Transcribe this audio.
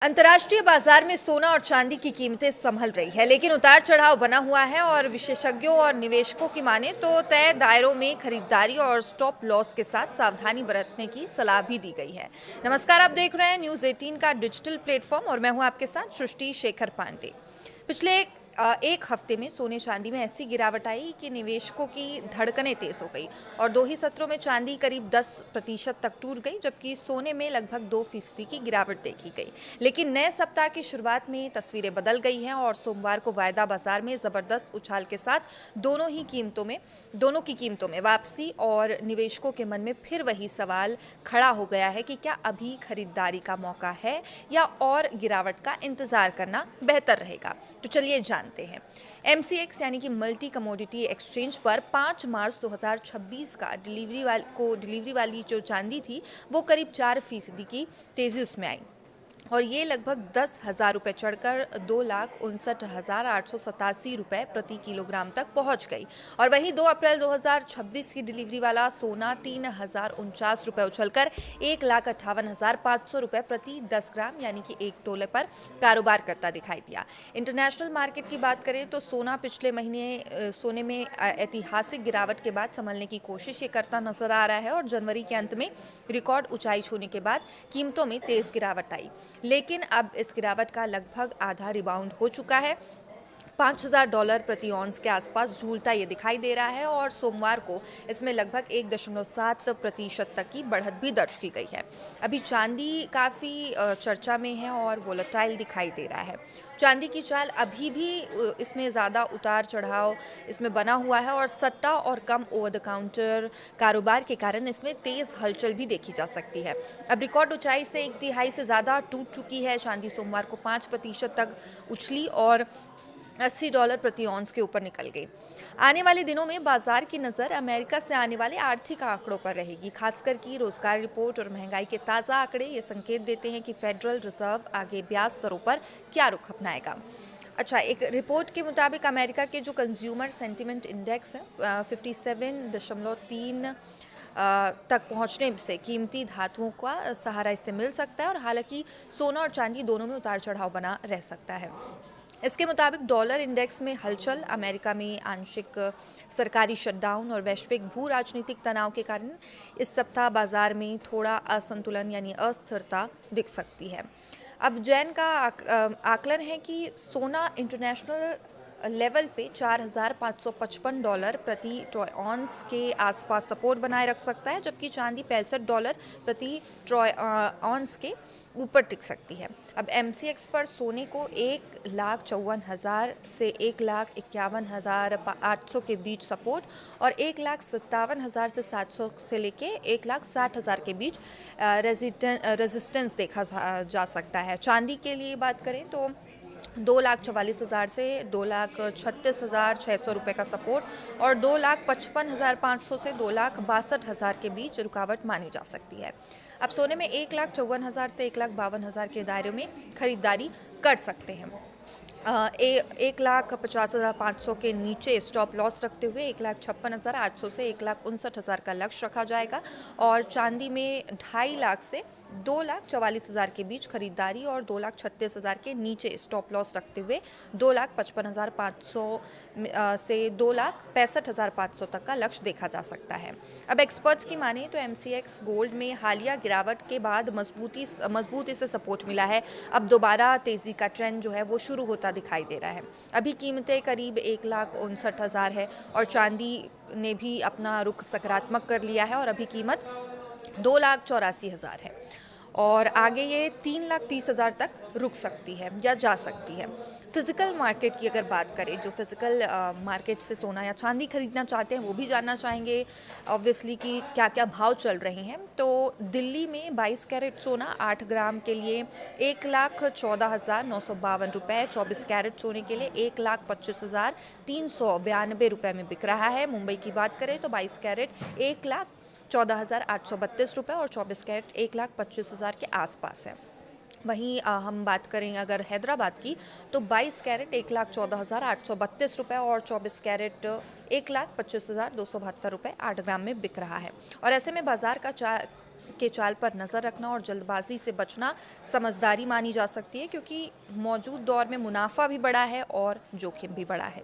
अंतर्राष्ट्रीय बाजार में सोना और चांदी की कीमतें संभल रही है, लेकिन उतार चढ़ाव बना हुआ है और विशेषज्ञों और निवेशकों की माने तो तय दायरों में खरीदारी और स्टॉप लॉस के साथ सावधानी बरतने की सलाह भी दी गई है। नमस्कार, आप देख रहे हैं न्यूज़ 18 का डिजिटल प्लेटफॉर्म और मैं हूं आपके साथ सृष्टि शेखर पांडे। पिछले एक हफ्ते में सोने चांदी में ऐसी गिरावट आई कि निवेशकों की धड़कनें तेज हो गई और दो ही सत्रों में चांदी करीब 10% तक टूट गई, जबकि सोने में लगभग 2% की गिरावट देखी गई। लेकिन नए सप्ताह की शुरुआत में तस्वीरें बदल गई हैं और सोमवार को वायदा बाजार में जबरदस्त उछाल के साथ दोनों की कीमतों में वापसी और निवेशकों के मन में फिर वही सवाल खड़ा हो गया है कि क्या अभी खरीदारी का मौका है या और गिरावट का इंतजार करना बेहतर रहेगा। तो चलिए जानते हैं। MCX यानी कि मल्टी कमोडिटी एक्सचेंज पर 5 मार्च 2026 का डिलीवरी वाली जो चांदी थी वो करीब 4% की तेजी उसमें आई और ये लगभग 10,000 रुपये चढ़कर 2,59,887 रुपये प्रति किलोग्राम तक पहुंच गई। और वहीं 2 अप्रैल 2026 की डिलीवरी वाला सोना 3,049 रुपये उछलकर 1,58,500 रुपये प्रति 10 ग्राम यानी कि 1 तोले पर कारोबार करता दिखाई दिया। इंटरनेशनल मार्केट की बात करें तो सोना पिछले महीने सोने में ऐतिहासिक गिरावट के बाद संभलने की कोशिश ये करता नजर आ रहा है और जनवरी के अंत में रिकॉर्ड ऊंचाई छूने के बाद कीमतों में तेज गिरावट आई, लेकिन अब इस गिरावट का लगभग आधा रिबाउंड हो चुका है। $5,000 प्रति ऑन्स के आसपास झूलता ये दिखाई दे रहा है और सोमवार को इसमें लगभग 1.7% तक की बढ़त भी दर्ज की गई है। अभी चांदी काफ़ी चर्चा में है और वोलेटाइल दिखाई दे रहा है। चांदी की चाल अभी भी इसमें ज़्यादा उतार चढ़ाव इसमें बना हुआ है और सट्टा और कम ओवर द काउंटर कारोबार के कारण इसमें तेज़ हलचल भी देखी जा सकती है। अब रिकॉर्ड ऊंचाई से 1/3 से ज़्यादा टूट चुकी है। चांदी सोमवार को 5% तक उछली और $80 प्रति ऑन्स के ऊपर निकल गई। आने वाले दिनों में बाजार की नज़र अमेरिका से आने वाले आर्थिक आंकड़ों पर रहेगी, खासकर की रोजगार रिपोर्ट और महंगाई के ताज़ा आंकड़े ये संकेत देते हैं कि फेडरल रिजर्व आगे ब्याज दरों पर क्या रुख अपनाएगा। अच्छा, एक रिपोर्ट के मुताबिक अमेरिका के जो कंज्यूमर सेंटिमेंट इंडेक्स है 57.3 तक पहुंचने से कीमती धातुओं का सहारा इससे मिल सकता है और हालांकि सोना और चांदी दोनों में उतार चढ़ाव बना रह सकता है। इसके मुताबिक डॉलर इंडेक्स में हलचल, अमेरिका में आंशिक सरकारी शटडाउन और वैश्विक भू राजनीतिक तनाव के कारण इस सप्ताह बाजार में थोड़ा असंतुलन यानी अस्थिरता दिख सकती है। अब जैन का आकलन है कि सोना इंटरनेशनल लेवल पे $4,555 प्रति ट्रॉय ऑन्स के आसपास सपोर्ट बनाए रख सकता है, जबकि चांदी $65 प्रति ट्रॉय ऑन्स के ऊपर टिक सकती है। अब MCX पर सोने को 1,54,000 से 1,51,800 के बीच सपोर्ट और 1,57,000 से 700 से लेके 1,60,000 के बीच रेजिस्टेंस देखा जा सकता है। चांदी के लिए बात करें तो 2,44,000 से 2,36,600 रुपये का सपोर्ट और 2,55,500 से 2,62,000 के बीच रुकावट मानी जा सकती है। अब सोने में 1,54,000 से 1,52,000 के दायरे में खरीदारी कर सकते हैं। 1,50,500 के नीचे स्टॉप लॉस रखते हुए 1,56,800 से 1,59,000 का लक्ष्य रखा जाएगा और चांदी में 2.5 लाख से 2,44,000 के बीच खरीदारी और 2,36,000 के नीचे स्टॉप लॉस रखते हुए 2,55,500 से 2,65,500 तक का लक्ष्य देखा जा सकता है। अब एक्सपर्ट्स की माने तो MCX गोल्ड में हालिया गिरावट के बाद मजबूती से सपोर्ट मिला है। अब दोबारा तेजी का ट्रेंड जो है वो शुरू होता दिखाई दे रहा है। अभी कीमतें करीब 1,59,000 है और चांदी ने भी अपना रुख सकारात्मक कर लिया है और अभी कीमत 2,84,000 है और आगे ये 3,30,000 तक रुक सकती है या जा सकती है। फिजिकल मार्केट की अगर बात करें, जो फिजिकल मार्केट से सोना या चांदी खरीदना चाहते हैं वो भी जानना चाहेंगे ऑब्वियसली कि क्या क्या भाव चल रहे हैं। तो दिल्ली में 22 कैरेट सोना 8 ग्राम के लिए 1,14,952 रुपये, 24 कैरेट सोने के लिए 1,25,392 रुपये में बिक रहा है। मुंबई की बात करें तो 22 कैरेट 1,14,832 रुपये और 24 कैरेट 1,25,000 के आसपास है। वहीं हम बात करें अगर हैदराबाद की तो 22 कैरेट 1,14,832 रुपये और 24 कैरेट 1,25,272 रुपये 8 ग्राम में बिक रहा है। और ऐसे में बाजार का के चाल पर नज़र रखना और जल्दबाजी से बचना समझदारी मानी जा सकती है, क्योंकि मौजूद दौर में मुनाफा भी बड़ा है और जोखिम भी बड़ा है।